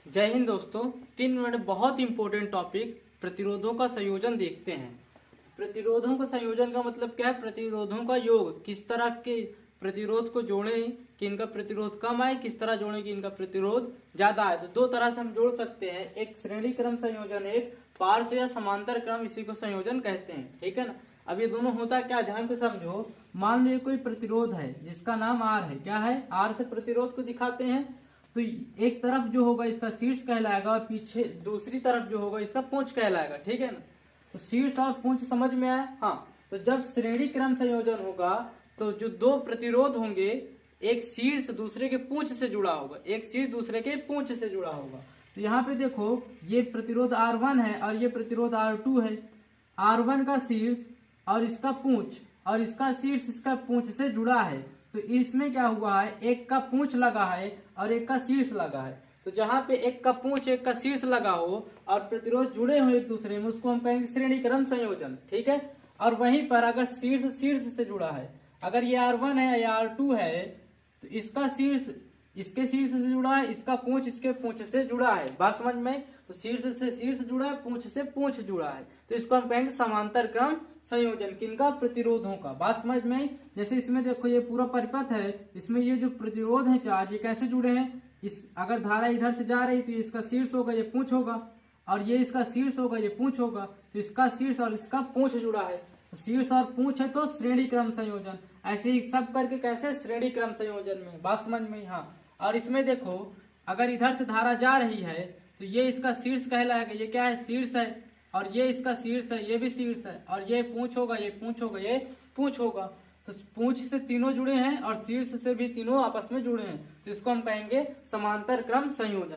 जय हिंद दोस्तों। 3 मिनट बहुत इंपॉर्टेंट टॉपिक प्रतिरोधों का संयोजन देखते हैं। प्रतिरोधों का संयोजन का मतलब क्या है? प्रतिरोधों का योग, किस तरह के प्रतिरोध को जोड़ें कि इनका प्रतिरोध कम आए, किस तरह जोड़ें कि इनका प्रतिरोध ज्यादा आए। तो दो तरह से हम जोड़ सकते हैं, एक श्रेणी क्रम संयोजन, एक पार्श्व या समांतर क्रम, इसी को संयोजन कहते हैं। ठीक है ना। अब ये दोनों होता क्या, ध्यान से समझो। मान लो कोई प्रतिरोध है जिसका नाम आर है। क्या है? आर से प्रतिरोध को दिखाते हैं। तो एक तरफ जो होगा इसका शीर्ष कहलाएगा और पीछे दूसरी तरफ जो होगा इसका पूंछ कहलाएगा। ठीक है ना। तो शीर्ष और पूंछ समझ में आया? हाँ। तो जब श्रेणी क्रम संयोजन होगा तो जो दो प्रतिरोध होंगे, एक शीर्ष दूसरे के पूंछ से जुड़ा होगा, एक शीर्ष दूसरे के पूंछ से जुड़ा होगा। तो यहाँ पे देखो, ये प्रतिरोध R1 है और ये प्रतिरोध R2 है। R1 का शीर्ष और इसका पूंछ, और इसका शीर्ष इसका पूंछ से जुड़ा है। तो इसमें क्या हुआ है, एक का पूंछ लगा है और एक का शीर्ष लगा है। तो जहां पे एक का पूंछ एक का शीर्ष लगा हो और प्रतिरोध जुड़े हो एक दूसरे में, उसको हम कहेंगे श्रेणी क्रम संयोजन। ठीक है। और वहीं पर अगर शीर्ष शीर्ष से जुड़ा है, अगर ये R1 है या R2 है, तो इसका शीर्ष इसके शीर्ष से जुड़ा है, इसका पूंछ इसके पूंछ से जुड़ा है। बात समझ में? तो शीर्ष से शीर्ष जुड़ा है, पूंछ से पूंछ जुड़ा है। तो इसको हम कहेंगे समांतर क्रम संयोजन। किनका? प्रतिरोधों का। बात समझ में? जैसे इसमें देखो, ये पूरा परिपथ है, इसमें ये जो प्रतिरोध है चार, ये कैसे जुड़े हैं? इस अगर धारा इधर से जा रही तो इसका शीर्ष होगा, ये पूंछ होगा, और ये इसका शीर्ष होगा, ये पूंछ होगा। तो इसका शीर्ष और इसका पूंछ जुड़ा है, तो शीर्ष और पूंछ है तो श्रेणी क्रम संयोजन। ऐसे ही सब करके कैसे? श्रेणी क्रम संयोजन में। बात समझ में? हाँ। और इसमें देखो, अगर इधर से धारा जा रही है तो ये इसका शीर्ष कहलाएगा। ये क्या है? शीर्ष है। और ये इसका शीर्ष है, ये भी शीर्ष है। और ये पूंछ होगा, ये पूंछ होगा, ये पूंछ होगा। तो पूंछ से तीनों जुड़े हैं और शीर्ष से भी तीनों आपस में जुड़े हैं। तो इसको हम कहेंगे समांतर क्रम संयोजन।